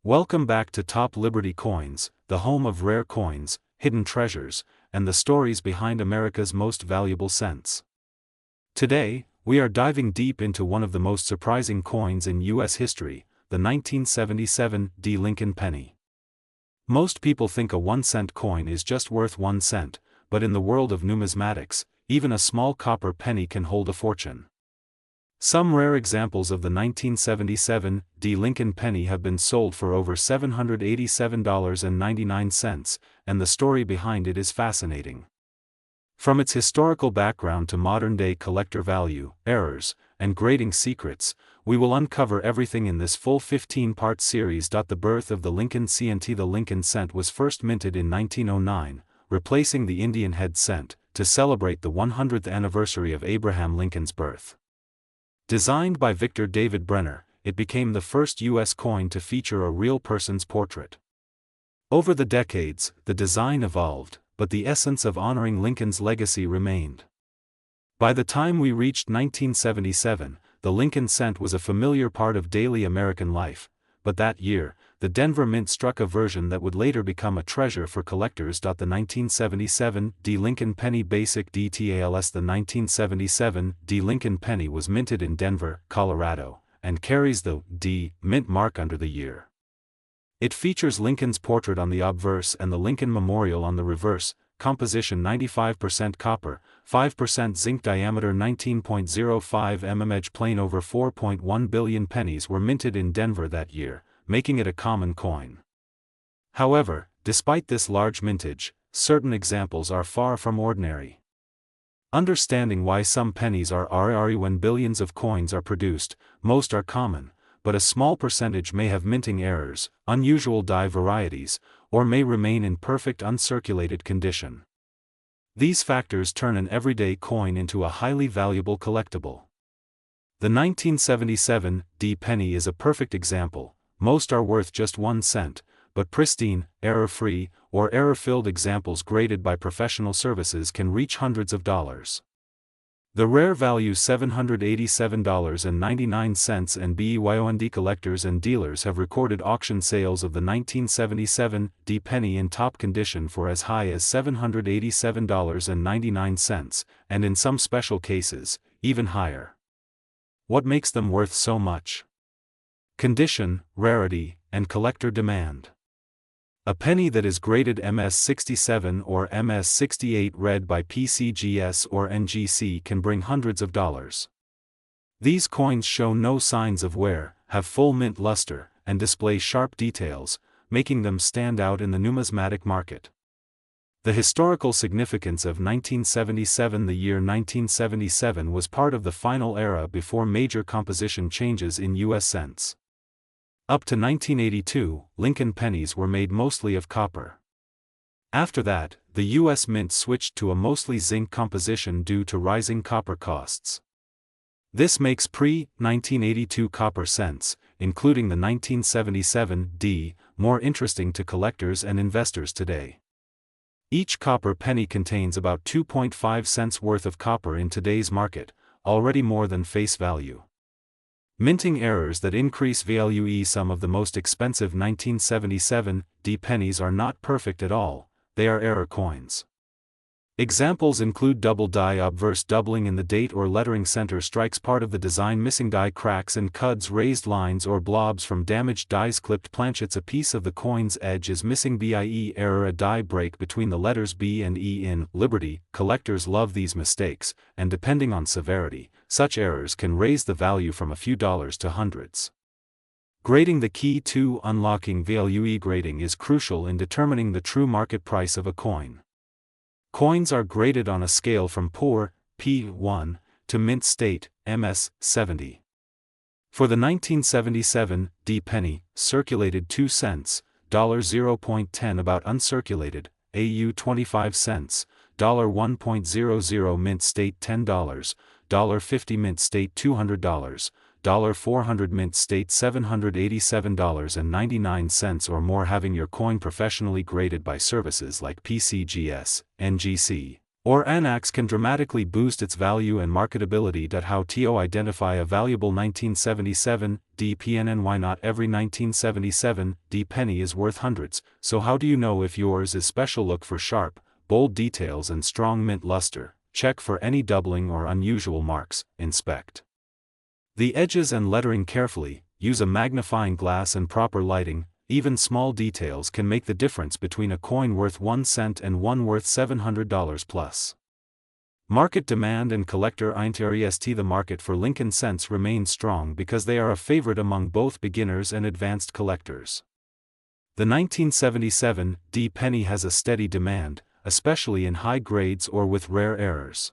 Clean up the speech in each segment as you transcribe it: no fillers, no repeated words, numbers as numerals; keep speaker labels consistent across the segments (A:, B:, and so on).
A: Welcome back to Top Liberty Coins, the home of rare coins, hidden treasures, and the stories behind America's most valuable cents. Today, we are diving deep into one of the most surprising coins in U.S. history, the 1977 D. Lincoln penny. Most people think a 1-cent coin is just worth 1 cent, but in the world of numismatics, even a small copper penny can hold a fortune. Some rare examples of the 1977 D. Lincoln penny have been sold for over $787.99, and the story behind it is fascinating. From its historical background to modern-day collector value, errors, and grading secrets, we will uncover everything in this full 15-part series. The birth of the Lincoln cent. The Lincoln cent was first minted in 1909, replacing the Indian head cent, to celebrate the 100th anniversary of Abraham Lincoln's birth. Designed by Victor David Brenner, it became the first U.S. coin to feature a real person's portrait. Over the decades, the design evolved, but the essence of honoring Lincoln's legacy remained. By the time we reached 1977, the Lincoln cent was a familiar part of daily American life, but that year, the Denver Mint struck a version that would later become a treasure for collectors. The 1977 D. Lincoln penny basic details. The 1977 D. Lincoln penny was minted in Denver, Colorado, and carries the D. Mint mark under the year. It features Lincoln's portrait on the obverse and the Lincoln Memorial on the reverse. Composition 95% copper, 5% zinc, diameter 19.05 mm. Edge plain. Over 4.1 billion pennies were minted in Denver that year, making it a common coin. However, despite this large mintage, certain examples are far from ordinary. Understanding why some pennies are rare. When billions of coins are produced, most are common, but a small percentage may have minting errors, unusual die varieties, or may remain in perfect uncirculated condition. These factors turn an everyday coin into a highly valuable collectible. The 1977 D. penny is a perfect example. Most are worth just 1 cent, but pristine, error-free, or error-filled examples graded by professional services can reach hundreds of dollars. The rare value $787.99, and beyond collectors and dealers have recorded auction sales of the 1977 D. penny in top condition for as high as $787.99, and in some special cases, even higher. What makes them worth so much? Condition, rarity, and collector demand. A penny that is graded MS-67 or MS-68 read by PCGS or NGC can bring hundreds of dollars. These coins show no signs of wear, have full mint luster, and display sharp details, making them stand out in the numismatic market. The historical significance of 1977. The year 1977 was part of the final era before major composition changes in U.S. cents. Up to 1982, Lincoln pennies were made mostly of copper. After that, the U.S. Mint switched to a mostly zinc composition due to rising copper costs. This makes pre-1982 copper cents, including the 1977 D, more interesting to collectors and investors today. Each copper penny contains about 2.5 cents worth of copper in today's market, already more than face value. Minting errors that increase value. Some of the most expensive 1977 D. pennies are not perfect at all, they are error coins. Examples include double die obverse doubling in the date or lettering center strikes part of the design, missing die cracks and cuds, raised lines or blobs from damaged dies, clipped planchets, a piece of the coin's edge is missing, BIE error, a die break between the letters B and E in Liberty. Collectors love these mistakes, and depending on severity, such errors can raise the value from a few dollars to hundreds. Grading. The key to unlocking value. Grading is crucial in determining the true market price of a coin. Coins are graded on a scale from poor, P1, to mint state, MS-70. For the 1977 D. penny, circulated 2 cents, $0.10, about uncirculated, AU 25 cents, $1.00, mint state $10, $50, mint state $200, $400, mint state $787.99 or more. Having your coin professionally graded by services like PCGS, NGC, or annex can dramatically boost its value and marketability. How to identify a valuable 1977 D PNN? Why not every 1977 D penny is worth hundreds, so how do you know if yours is special? Look for sharp, bold details and strong mint luster, check for any doubling or unusual marks, inspect the edges and lettering carefully, use a magnifying glass and proper lighting. Even small details can make the difference between a coin worth 1 cent and one worth $700 plus. Market demand and collector interest. The market for Lincoln cents remains strong because they are a favorite among both beginners and advanced collectors. The 1977 D penny has a steady demand, especially in high grades or with rare errors.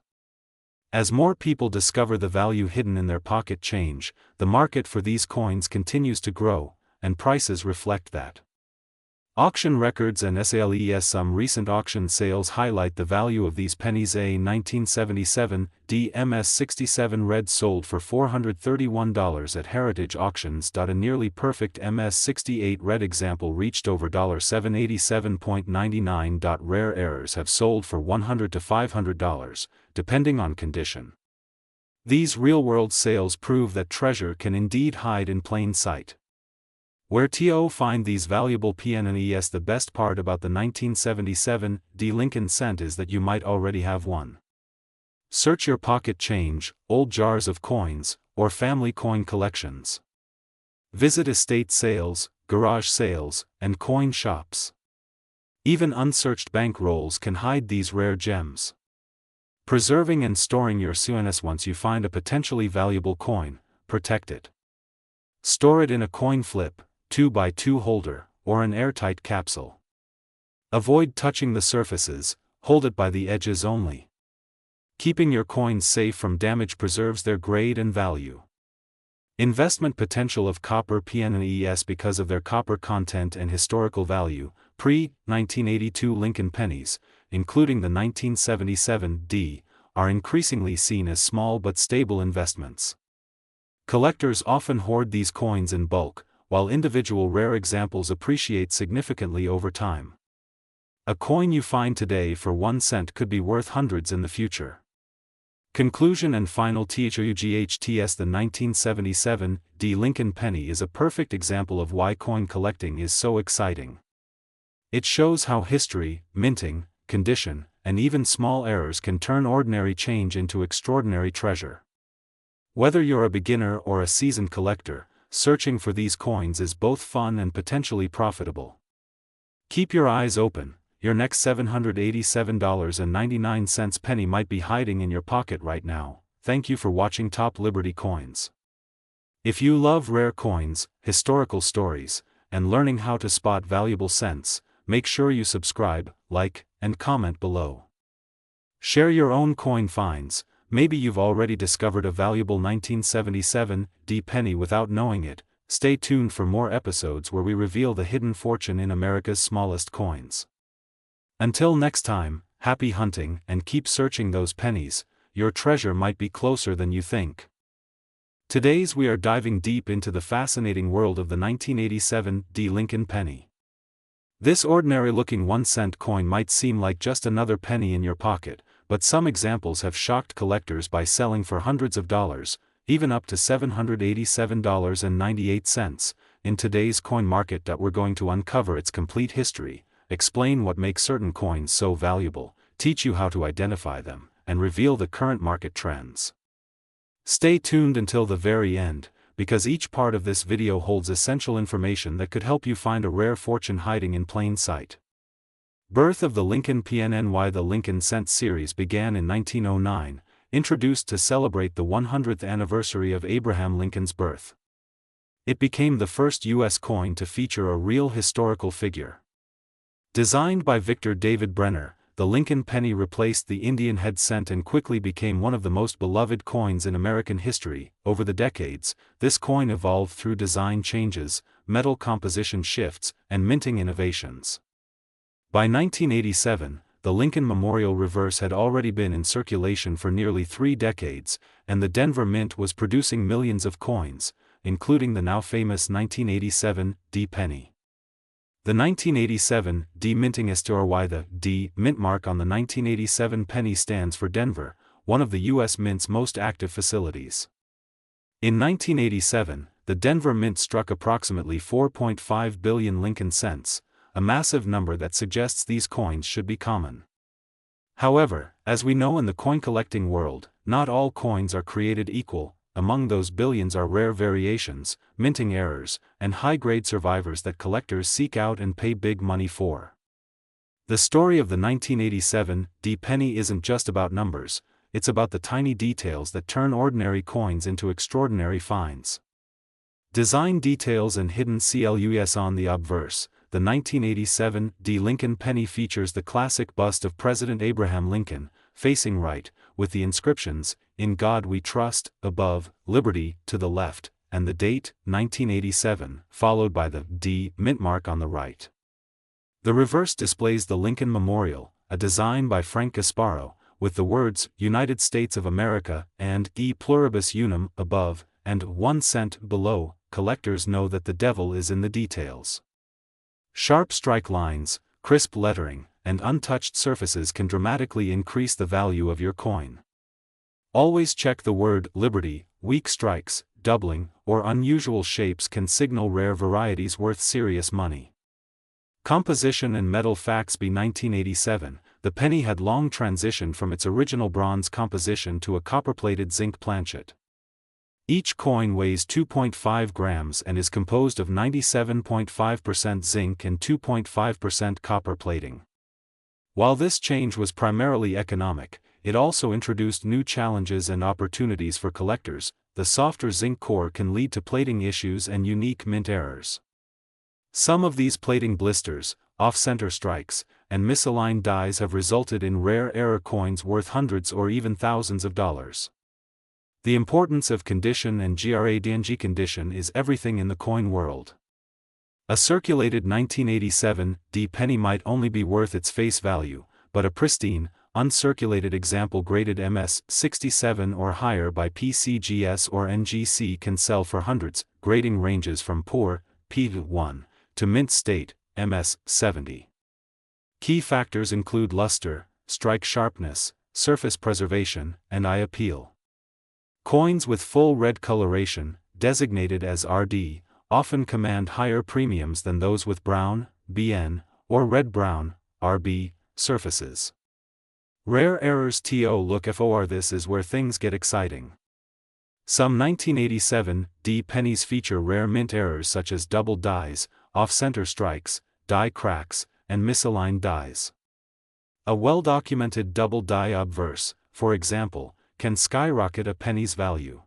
A: As more people discover the value hidden in their pocket change, the market for these coins continues to grow, and prices reflect that. Auction records and sales. Some recent auction sales highlight the value of these pennies. A 1977 D MS67 red sold for $431 at Heritage Auctions. A nearly perfect MS68 red example reached over $787.99. Rare errors have sold for $100 to $500, depending on condition. These real-world sales prove that treasure can indeed hide in plain sight. Where to find these valuable PNNs? The best part about the 1977 D Lincoln cent is that you might already have one. Search your pocket change, old jars of coins, or family coin collections. Visit estate sales, garage sales, and coin shops. Even unsearched bank rolls can hide these rare gems. Preserving and storing your coins. Once you find a potentially valuable coin, protect it. Store it in a coin flip, 2x2 holder, or an airtight capsule. Avoid touching the surfaces, hold it by the edges only. Keeping your coins safe from damage preserves their grade and value. Investment potential of copper PNNs. Because of their copper content and historical value, pre-1982 Lincoln pennies, including the 1977 D, are increasingly seen as small but stable investments. Collectors often hoard these coins in bulk, while individual rare examples appreciate significantly over time. A coin you find today for 1 cent could be worth hundreds in the future. Conclusion and final THUGHTS. The 1977 D Lincoln penny is a perfect example of why coin collecting is so exciting. It shows how history, minting, condition, and even small errors can turn ordinary change into extraordinary treasure. Whether you're a beginner or a seasoned collector, searching for these coins is both fun and potentially profitable. Keep your eyes open, your next $787.99 penny might be hiding in your pocket right now. Thank you for watching Top Liberty Coins. If you love rare coins, historical stories, and learning how to spot valuable cents, make sure you subscribe, like, and comment below. Share your own coin finds. Maybe you've already discovered a valuable 1977 D penny without knowing it. Stay tuned for more episodes where we reveal the hidden fortune in America's smallest coins. Until next time, happy hunting and keep searching those pennies. Your treasure might be closer than you think. Today's we are diving deep into the fascinating world of the 1987 D Lincoln penny. This ordinary-looking 1-cent coin might seem like just another penny in your pocket, but some examples have shocked collectors by selling for hundreds of dollars, even up to $787.98. In today's coin market, we're going to uncover its complete history, explain what makes certain coins so valuable, teach you how to identify them, and reveal the current market trends. Stay tuned until the very end, because each part of this video holds essential information that could help you find a rare fortune hiding in plain sight. Birth of the Lincoln PNNY. The Lincoln Cent series began in 1909, introduced to celebrate the 100th anniversary of Abraham Lincoln's birth. It became the first U.S. coin to feature a real historical figure. Designed by Victor David Brenner, the Lincoln penny replaced the Indian head cent and quickly became one of the most beloved coins in American history. Over the decades, this coin evolved through design changes, metal composition shifts, and minting innovations. By 1987, the Lincoln Memorial Reverse had already been in circulation for nearly 3 decades, and the Denver Mint was producing millions of coins, including the now famous 1987 D penny. The 1987 D minting STRY. The D mint mark on the 1987 penny stands for Denver, one of the U.S. Mint's most active facilities. In 1987, the Denver Mint struck approximately 4.5 billion Lincoln cents, a massive number that suggests these coins should be common. However, as we know in the coin collecting world, not all coins are created equal. Among those billions are rare variations, minting errors, and high-grade survivors that collectors seek out and pay big money for. The story of the 1987 D penny isn't just about numbers, it's about the tiny details that turn ordinary coins into extraordinary finds. Design details and hidden clues. On the obverse, the 1987 D Lincoln penny features the classic bust of President Abraham Lincoln, facing right, with the inscriptions, "In God We Trust," above, "Liberty," to the left, and the date, 1987, followed by the D mint mark on the right. The reverse displays the Lincoln Memorial, a design by Frank Gasparo, with the words, "United States of America," and "E pluribus unum," above, and 1 cent below. Collectors know that the devil is in the details. Sharp strike lines, crisp lettering, and untouched surfaces can dramatically increase the value of your coin. Always check the word "Liberty." Weak strikes, doubling, or unusual shapes can signal rare varieties worth serious money. Composition and metal facts. By 1987, the penny had long transitioned from its original bronze composition to a copper-plated zinc planchet. Each coin weighs 2.5 grams and is composed of 97.5% zinc and 2.5% copper plating. While this change was primarily economic, it also introduced new challenges and opportunities for collectors. The softer zinc core can lead to plating issues and unique mint errors. Some of these plating blisters, off-center strikes, and misaligned dies have resulted in rare error coins worth hundreds or even thousands of dollars. The importance of condition and gradng condition is everything in the coin world. A circulated 1987 D penny might only be worth its face value, but a pristine, uncirculated example graded MS-67 or higher by PCGS or NGC can sell for hundreds. Grading ranges from poor, P1, to mint state, MS-70. Key factors include luster, strike sharpness, surface preservation, and eye appeal. Coins with full red coloration, designated as RD, often command higher premiums than those with brown, BN, or red-brown, RB, surfaces. Rare errors. To look for. This is where things get exciting. Some 1987 D pennies feature rare mint errors such as double dies, off-center strikes, die cracks, and misaligned dies. A well-documented double die obverse, for example, can skyrocket a penny's value.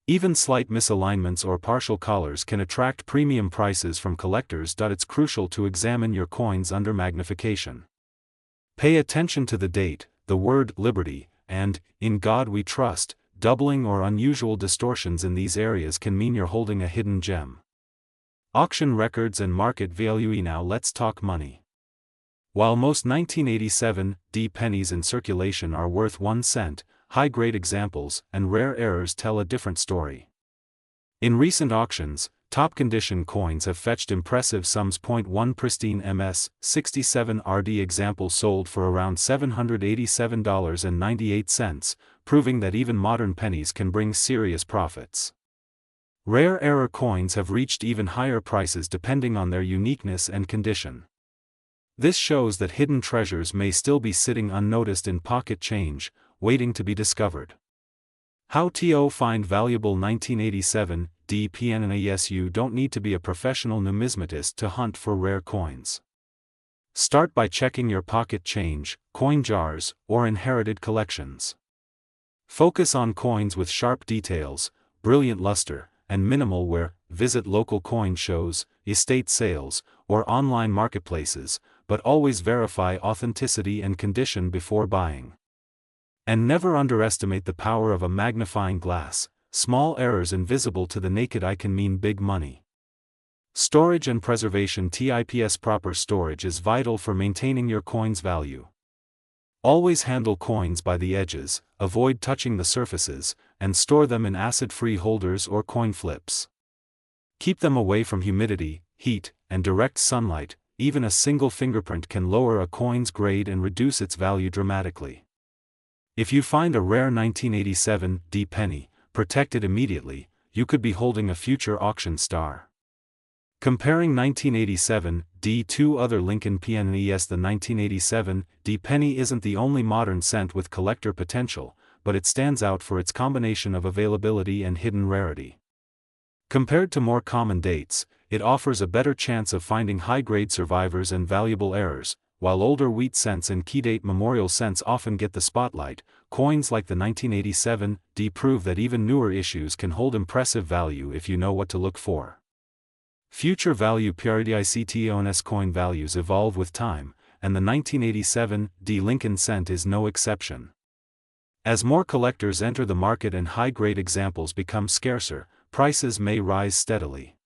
A: Even slight misalignments or partial collars can attract premium prices from collectors. It's crucial to examine your coins under magnification. Pay attention to the date, the word "Liberty," and "In God We Trust." Doubling or unusual distortions in these areas can mean you're holding a hidden gem. Auction records and market value. Now let's talk money. While most 1987 D pennies in circulation are worth 1 cent, high-grade examples and rare errors tell a different story. In recent auctions, top-condition coins have fetched impressive sums. 1 pristine MS-67 RD example sold for around $787.98, proving that even modern pennies can bring serious profits. Rare error coins have reached even higher prices depending on their uniqueness and condition. This shows that hidden treasures may still be sitting unnoticed in pocket change, waiting to be discovered. How to find valuable 1987 D pennies. You don't need to be a professional numismatist to hunt for rare coins. Start by checking your pocket change, coin jars, or inherited collections. Focus on coins with sharp details, brilliant luster, and minimal wear. Visit local coin shows, estate sales, or online marketplaces, but always verify authenticity and condition before buying. And never underestimate the power of a magnifying glass. Small errors invisible to the naked eye can mean big money. Storage and preservation. Tips. Proper storage is vital for maintaining your coin's value. Always handle coins by the edges, avoid touching the surfaces, and store them in acid-free holders or coin flips. Keep them away from humidity, heat, and direct sunlight, even a single fingerprint can lower a coin's grade and reduce its value dramatically. If you find a rare 1987 D penny, protect it immediately, you could be holding a future auction star. Comparing 1987 D to other Lincoln pennies, the 1987 D penny isn't the only modern cent with collector potential, but it stands out for its combination of availability and hidden rarity. Compared to more common dates, it offers a better chance of finding high-grade survivors and valuable errors. While older wheat cents and key-date memorial cents often get the spotlight, coins like the 1987 D prove that even newer issues can hold impressive value if you know what to look for. Future value periodicons coin values evolve with time, and the 1987 D Lincoln cent is no exception. As more collectors enter the market and high-grade examples become scarcer, prices may rise steadily.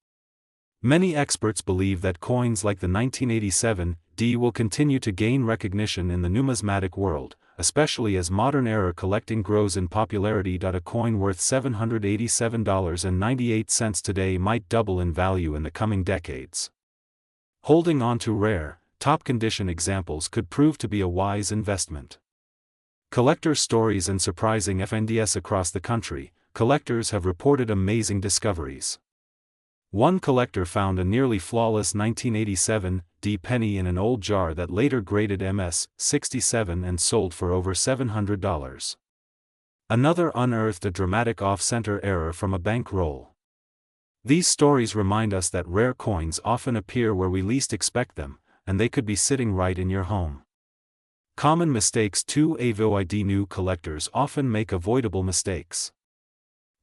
A: Many experts believe that coins like the 1987 D will continue to gain recognition in the numismatic world, especially as modern-era collecting grows in popularity. A coin worth $787.98 today might double in value in the coming decades. Holding on to rare, top-condition examples could prove to be a wise investment. Collector stories and surprising finds across the country. Collectors have reported amazing discoveries. One collector found a nearly flawless 1987 D penny in an old jar that later graded MS-67 and sold for over $700. Another unearthed a dramatic off-center error from a bank roll. These stories remind us that rare coins often appear where we least expect them, and they could be sitting right in your home. Common mistakes to avoid. New collectors often make avoidable mistakes.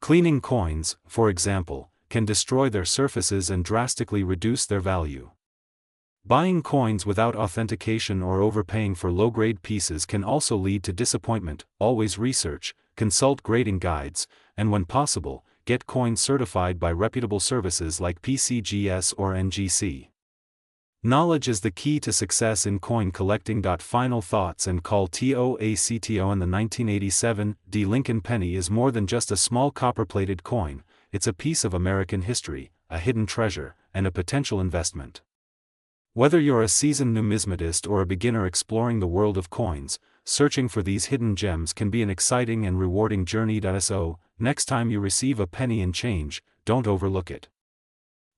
A: Cleaning coins, for example, can destroy their surfaces and drastically reduce their value. Buying coins without authentication or overpaying for low-grade pieces can also lead to disappointment. Always research, consult grading guides, and when possible, get coins certified by reputable services like PCGS or NGC. Knowledge is the key to success in coin collecting. Final thoughts and call TOACTO. And the 1987 D Lincoln penny is more than just a small copper-plated coin. It's a piece of American history, a hidden treasure, and a potential investment. Whether you're a seasoned numismatist or a beginner exploring the world of coins, searching for these hidden gems can be an exciting and rewarding journey. So, next time you receive a penny in change, don't overlook it.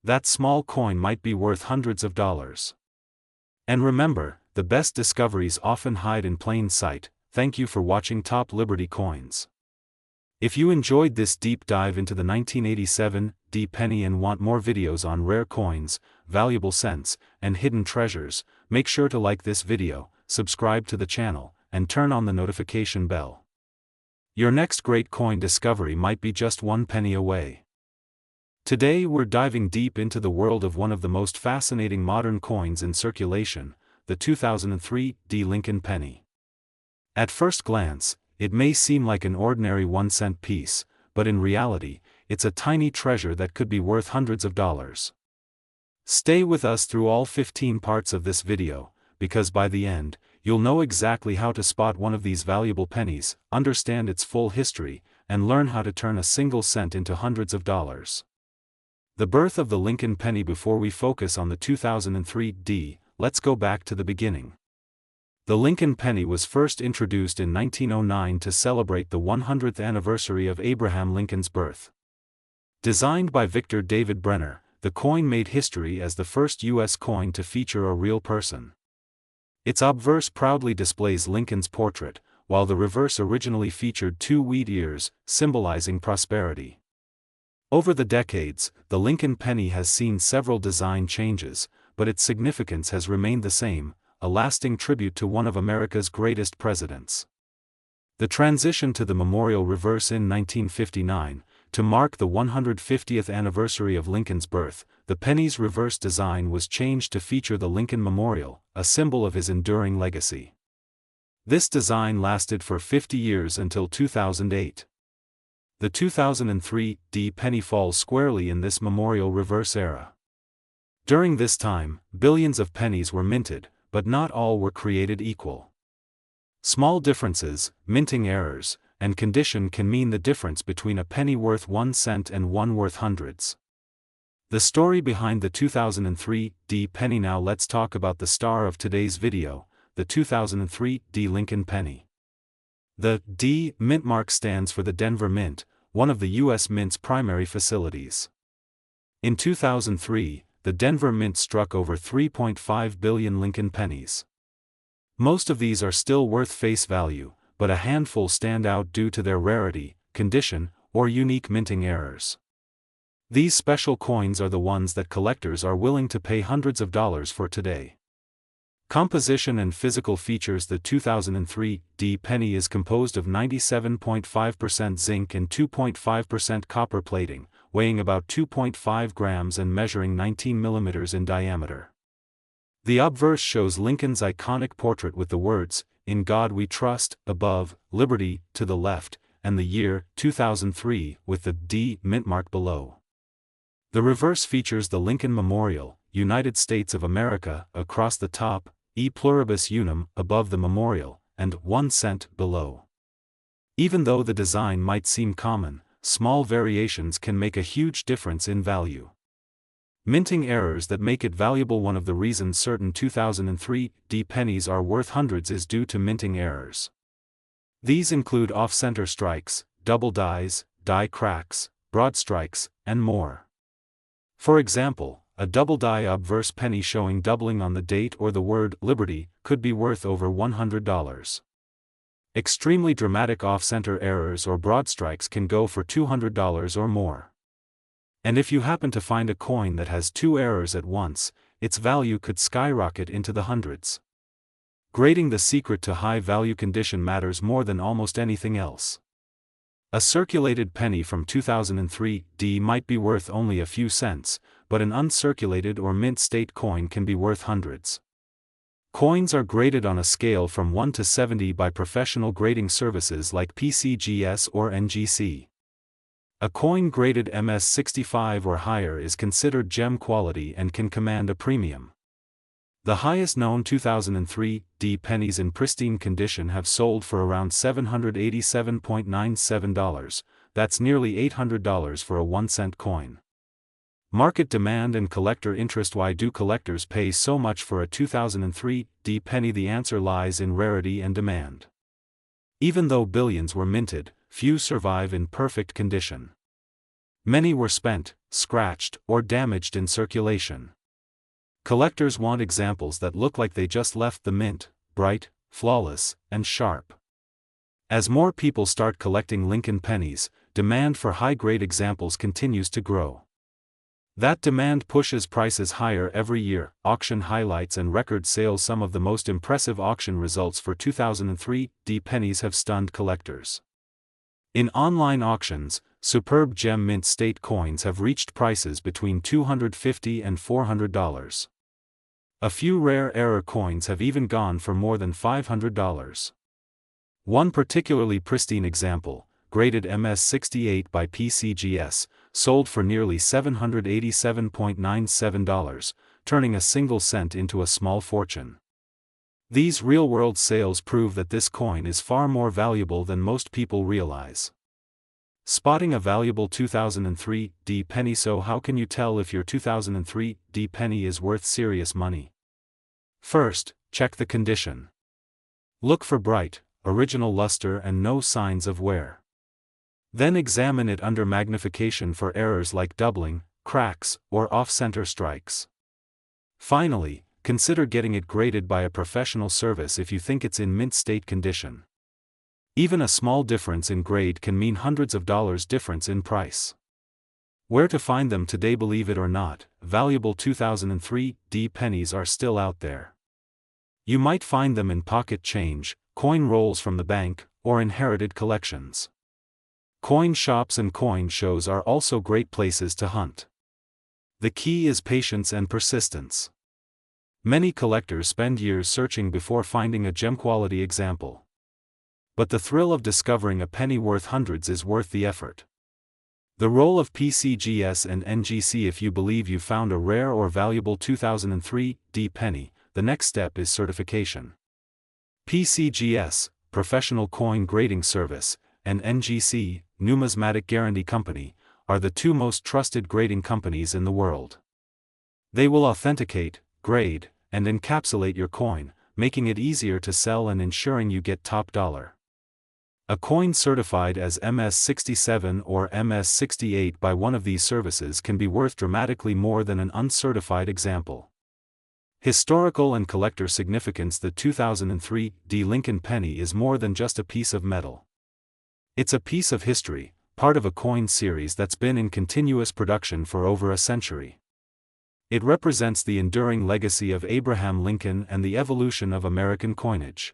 A: That small coin might be worth hundreds of dollars. And remember, the best discoveries often hide in plain sight. Thank you for watching Top Liberty Coins. If you enjoyed this deep dive into the 1987 D penny and want more videos on rare coins, valuable cents, and hidden treasures, make sure to like this video, subscribe to the channel, and turn on the notification bell. Your next great coin discovery might be just one penny away. Today we're diving deep into the world of one of the most fascinating modern coins in circulation, the 2003 D Lincoln penny. At first glance, it may seem like an ordinary 1-cent piece, but in reality, it's a tiny treasure that could be worth hundreds of dollars. Stay with us through all 15 parts of this video, because by the end, you'll know exactly how to spot one of these valuable pennies, understand its full history, and learn how to turn a single cent into hundreds of dollars. The birth of the Lincoln penny. Before we focus on the 2003 D, let's go back to the beginning. The Lincoln penny was first introduced in 1909 to celebrate the 100th anniversary of Abraham Lincoln's birth. Designed by Victor David Brenner, the coin made history as the first U.S. coin to feature a real person. Its obverse proudly displays Lincoln's portrait, while the reverse originally featured 2 wheat ears, symbolizing prosperity. Over the decades, the Lincoln penny has seen several design changes, but its significance has remained the same, a lasting tribute to one of America's greatest presidents. The transition to the memorial reverse in 1959, to mark the 150th anniversary of Lincoln's birth, the penny's reverse design was changed to feature the Lincoln Memorial, a symbol of his enduring legacy. This design lasted for 50 years until 2008. The 2003 D penny falls squarely in this memorial reverse era. During this time, billions of pennies were minted, but not all were created equal. Small differences, minting errors, and condition can mean the difference between a penny worth 1 cent and one worth hundreds. The story behind the 2003 D penny. Now let's talk about the star of today's video, the 2003 D Lincoln penny. The D mint mark stands for the Denver Mint, one of the U.S. Mint's primary facilities. In 2003, the Denver Mint struck over 3.5 billion Lincoln pennies. Most of these are still worth face value, but a handful stand out due to their rarity, condition, or unique minting errors. These special coins are the ones that collectors are willing to pay hundreds of dollars for today. Composition and physical features. The 2003 D penny is composed of 97.5% zinc and 2.5% copper plating, weighing about 2.5 grams and measuring 19 millimeters in diameter. The obverse shows Lincoln's iconic portrait with the words, "In God We Trust," above, "Liberty," to the left, and the year, 2003, with the D mint mark below. The reverse features the Lincoln Memorial, United States of America, across the top, E pluribus unum, above the memorial, and 1 cent below. Even though the design might seem common, small variations can make a huge difference in value. Minting errors that make it valuable. One of the reasons certain 2003 D pennies are worth hundreds is due to minting errors. These include off-center strikes, double dies, die cracks, broad strikes, and more. For example, a double die obverse penny showing doubling on the date or the word "Liberty" could be worth over $100. Extremely dramatic off-center errors or broad strikes can go for $200 or more. And if you happen to find a coin that has 2 errors at once, its value could skyrocket into the hundreds. Grading. The secret to high value condition matters more than almost anything else. A circulated penny from 2003 D might be worth only a few cents, but an uncirculated or mint state coin can be worth hundreds. Coins are graded on a scale from 1 to 70 by professional grading services like PCGS or NGC. A coin graded MS65 or higher is considered gem quality and can command a premium. The highest known 2003 D pennies in pristine condition have sold for around $787.97, that's nearly $800 for a 1-cent coin. Market demand and collector interest. Why do collectors pay so much for a 2003 D penny? The answer lies in rarity and demand. Even though billions were minted, few survive in perfect condition. Many were spent, scratched, or damaged in circulation. Collectors want examples that look like they just left the mint, bright, flawless, and sharp. As more people start collecting Lincoln pennies, demand for high-grade examples continues to grow. That demand pushes prices higher every year. Auction highlights and record sales. Some of the most impressive auction results for 2003 D pennies have stunned collectors. In online auctions, superb gem mint state coins have reached prices between $250 and $400. A few rare error coins have even gone for more than $500. One particularly pristine example, graded MS68 by PCGS, sold for nearly $787.97, turning a single cent into a small fortune. These real-world sales prove that this coin is far more valuable than most people realize. Spotting a valuable 2003 D penny. So how can you tell if your 2003 D penny is worth serious money? First, check the condition. Look for bright, original luster and no signs of wear. Then examine it under magnification for errors like doubling, cracks, or off-center strikes. Finally, consider getting it graded by a professional service if you think it's in mint state condition. Even a small difference in grade can mean hundreds of dollars difference in price. Where to find them today? Believe it or not, valuable 2003 D pennies are still out there. You might find them in pocket change, coin rolls from the bank, or inherited collections. Coin shops and coin shows are also great places to hunt. The key is patience and persistence. Many collectors spend years searching before finding a gem-quality example. But the thrill of discovering a penny worth hundreds is worth the effort. The role of PCGS and NGC. If you believe you found a rare or valuable 2003 D penny, the next step is certification. PCGS, Professional Coin Grading Service, and NGC, Numismatic Guarantee Company, are the two most trusted grading companies in the world. They will authenticate, grade, and encapsulate your coin, making it easier to sell and ensuring you get top dollar. A coin certified as MS67 or MS68 by one of these services can be worth dramatically more than an uncertified example. Historical and collector significance. The 2003 D Lincoln penny is more than just a piece of metal. It's a piece of history, part of a coin series that's been in continuous production for over a century. It represents the enduring legacy of Abraham Lincoln and the evolution of American coinage.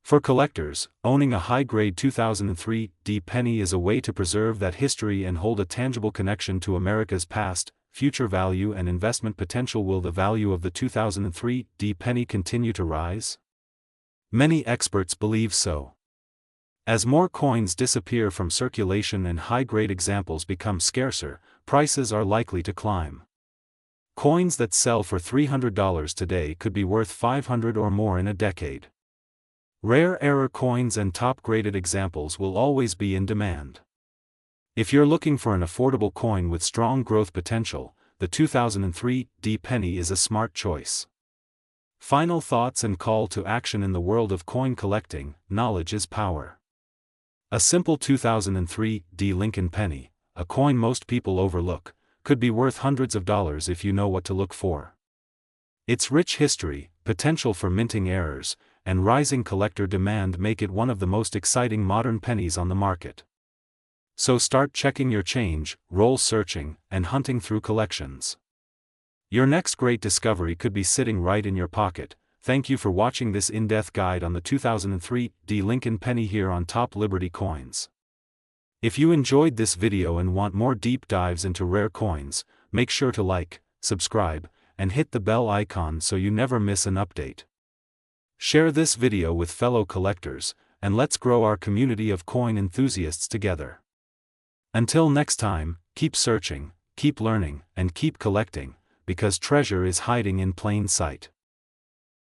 A: For collectors, owning a high-grade 2003 D penny is a way to preserve that history and hold a tangible connection to America's past, future value and investment potential. Will the value of the 2003 D penny continue to rise? Many experts believe so. As more coins disappear from circulation and high-grade examples become scarcer, prices are likely to climb. Coins that sell for $300 today could be worth $500 or more in a decade. Rare coins and top-graded examples will always be in demand. If you're looking for an affordable coin with strong growth potential, the 2003 D penny is a smart choice. Final thoughts and call to action. In the world of coin collecting, knowledge is power. A simple 2003 D Lincoln penny, a coin most people overlook, could be worth hundreds of dollars if you know what to look for. Its rich history, potential for minting errors, and rising collector demand make it one of the most exciting modern pennies on the market. So start checking your change, roll searching, and hunting through collections. Your next great discovery could be sitting right in your pocket. Thank you for watching this in-depth guide on the 2003 D Lincoln penny here on Top Liberty Coins. If you enjoyed this video and want more deep dives into rare coins, make sure to like, subscribe, and hit the bell icon so you never miss an update. Share this video with fellow collectors, and let's grow our community of coin enthusiasts together. Until next time, keep searching, keep learning, and keep collecting, because treasure is hiding in plain sight.